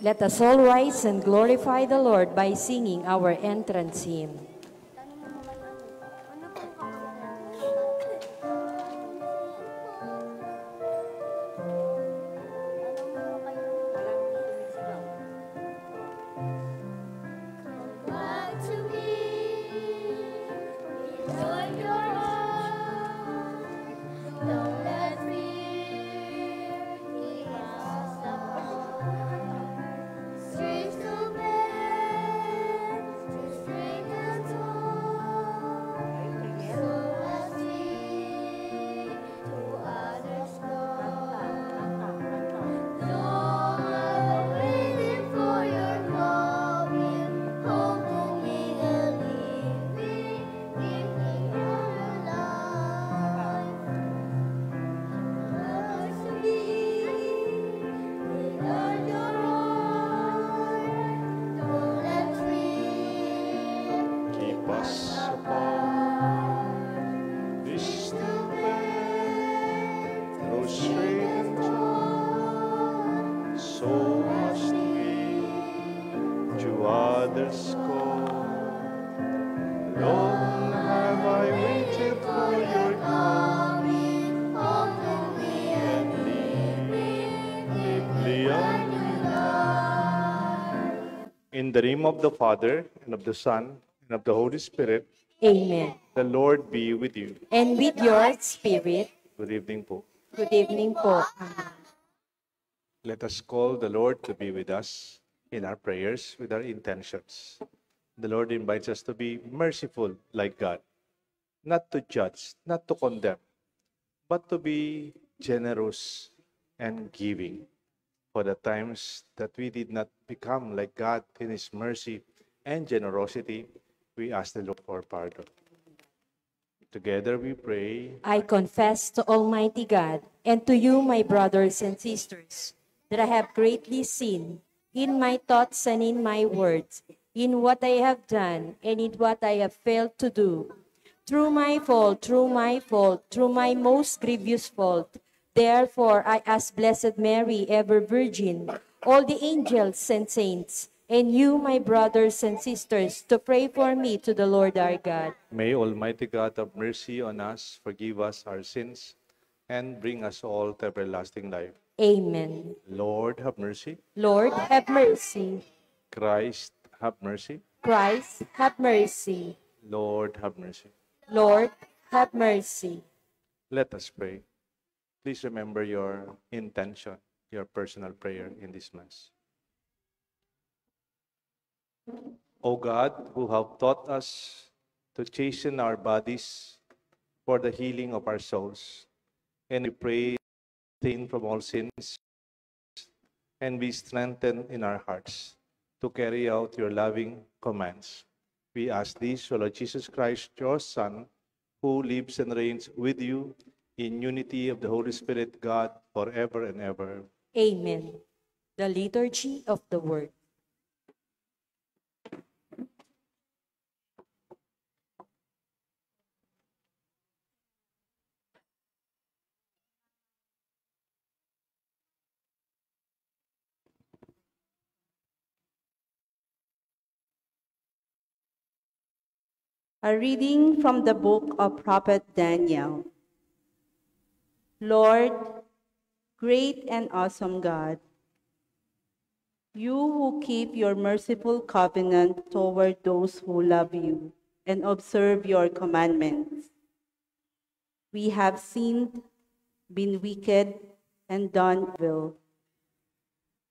Let us all rise and glorify the Lord by singing our entrance hymn. In the name of the Father, and of the Son, and of the Holy Spirit. Amen. The Lord be with you. And with your spirit. Good evening po. Good evening po. Let us call the Lord to be with us in our prayers, with our intentions. The Lord invites us to be merciful like God, not to judge, not to condemn, but to be generous and giving. For the times that we did not become like God in His mercy and generosity, we ask the Lord for pardon. Together we pray. I confess to Almighty God and to you, my brothers and sisters, that I have greatly sinned in my thoughts and in my words, in what I have done and in what I have failed to do. Through my fault, through my most grievous fault. Therefore, I ask Blessed Mary, ever Virgin, all the angels and saints, and you, my brothers and sisters, to pray for me to the Lord our God. May Almighty God have mercy on us, forgive us our sins, and bring us all to everlasting life. Amen. Lord, have mercy. Lord, have mercy. Christ, have mercy. Christ, have mercy. Lord, have mercy. Lord, have mercy. Let us pray. Please remember your intention, your personal prayer in this Mass. O God, who have taught us to chasten our bodies for the healing of our souls, and we pray, abstain from all sins, and be strengthened in our hearts to carry out your loving commands. We ask this, O Lord Jesus Christ, your Son, who lives and reigns with you in unity of the Holy Spirit, God, forever and ever. Amen. The Liturgy of the Word. A reading from the book of Prophet Daniel. Lord, great and awesome God, you who keep your merciful covenant toward those who love you and observe your commandments. We have sinned, been wicked, and done evil.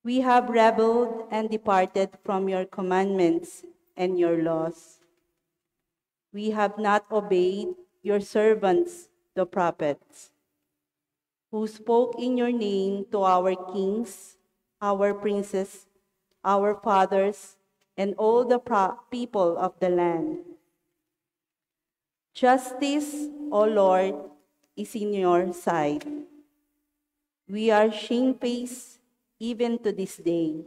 We have rebelled and departed from your commandments and your laws. We have not obeyed your servants, the prophets, who spoke in your name to our kings, our princes, our fathers, and all the people of the land. Justice, O Lord, is in your sight. We are shamefaced even to this day.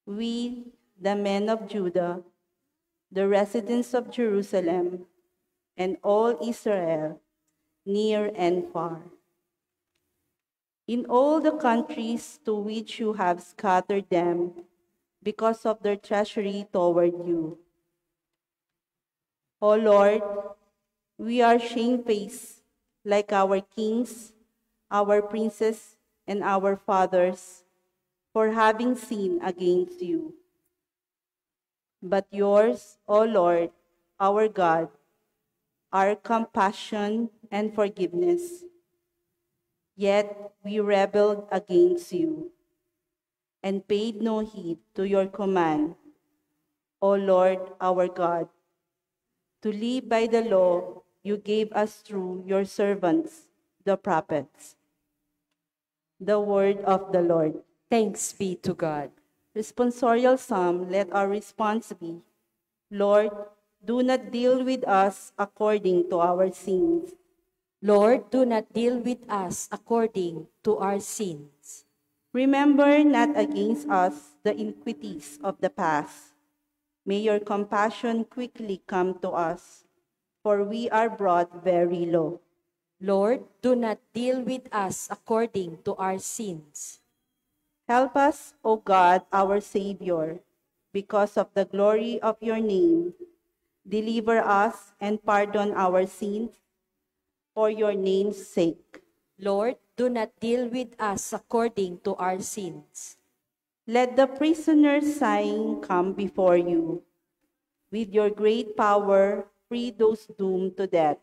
We, the men of Judah, the residents of Jerusalem, and all Israel, near and far. in all the countries to which you have scattered them because of their treachery toward you. O Lord, we are shamefaced like our kings, our princes, and our fathers for having sinned against you. But yours, O Lord, our God, are compassion and forgiveness. Yet we rebelled against you and paid no heed to your command, O Lord, our God, to live by the law you gave us through your servants, the prophets. The word of the Lord. Thanks be to God. Responsorial Psalm, let our response be, Lord, do not deal with us according to our sins. Lord, do not deal with us according to our sins. Remember not against us the iniquities of the past. May your compassion quickly come to us, for we are brought very low. Lord, do not deal with us according to our sins. Help us, O God, our Savior, because of the glory of your name. Deliver us and pardon our sins for your name's sake. Lord, do not deal with us according to our sins. Let the prisoners sighing come before you. With your great power, free those doomed to death.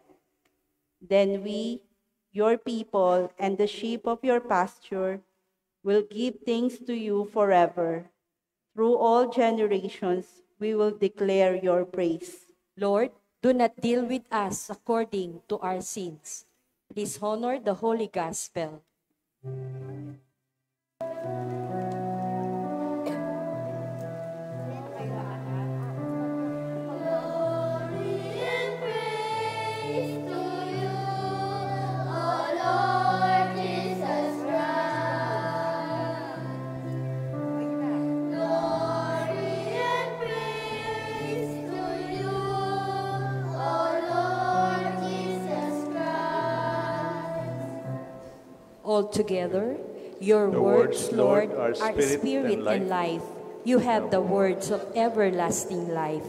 Then we, your people, and the sheep of your pasture, will give thanks to you forever. Through all generations, we will declare your praise. Lord, do not deal with us according to our sins. Please honor the Holy Gospel. Altogether, your The words, words, Lord, Lord, are spirit and life. You have the words of everlasting life.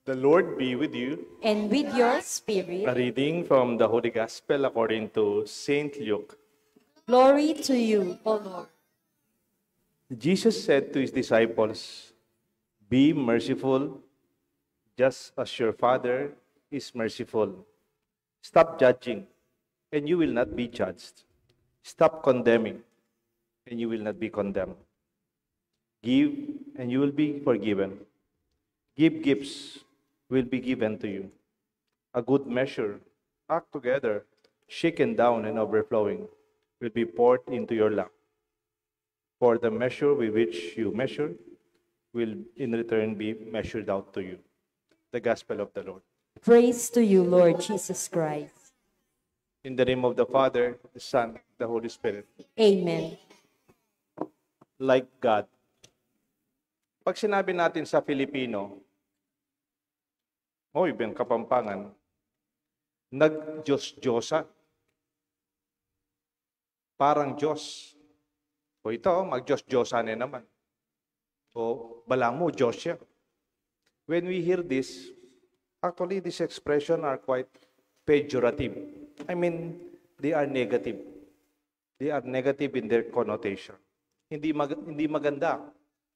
The Lord be with you. And with your A spirit, reading from the Holy Gospel according to Saint Luke. glory to you, O Lord. Jesus said to his disciples, "Be merciful, just as your Father is merciful. Stop judging, and you will not be judged. Stop condemning, and you will not be condemned. Give, and you will be forgiven. Give gifts, will be given to you. A good measure, packed together, shaken down and overflowing, will be poured into your lap. For the measure with which you measure will in return be measured out to you." The Gospel of the Lord. Praise to you, Lord Jesus Christ. In the name of the Father, the Son, the Holy Spirit. Amen. Like God. Pag sinabi natin sa Filipino, o ibang Kapampangan, nag-Diyos-Diyosa. Parang Diyos. O ito, mag-Diyos-Diyosa na naman. O bala mo, Diyos siya. When we hear this, actually these expressions are quite pejorative. I mean, they are negative. They are negative in their connotation. Hindi maganda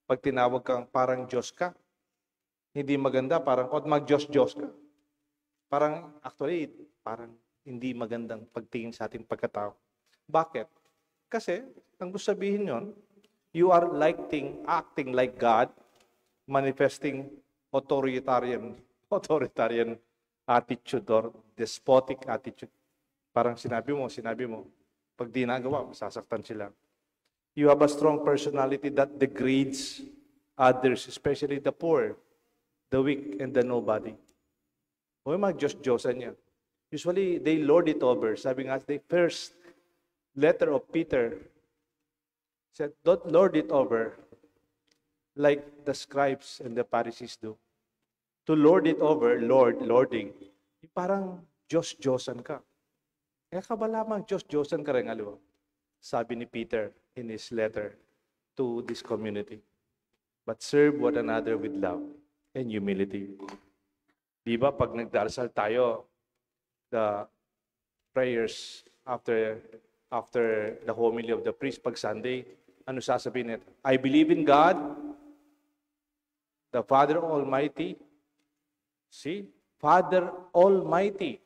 pag tinawag kang parang Diyos ka. Hindi maganda parang mag-Diyos-Diyos ka. Parang actually, parang hindi magandang pagtingin sa ating pagkatao. Bakit? Kasi, ang gusto sabihin yon, you are acting like God, manifesting authoritarian attitude or despotic attitude. Parang sinabi mo, Pag di nagawa, masasaktan sila. You have a strong personality that degrades others, especially the poor, the weak, and the nobody. O yung mga Diyos-Diyosan niya. Usually, they lord it over. Sabi nga, the first letter of Peter said, don't lord it over like the scribes and the Pharisees do. To lord it over, lording, parang Diyos-Diyosan ka. Kaya ka ba lamang Diyos-Diyosan ka rin, aliwa? Sabi ni Peter in his letter to this community. But serve one another with love and humility. Di ba, pag nagdarasal tayo, the prayers after the homily of the priest, pag Sunday, ano sasabihin nito? I believe in God, the Father Almighty. See? Father Almighty.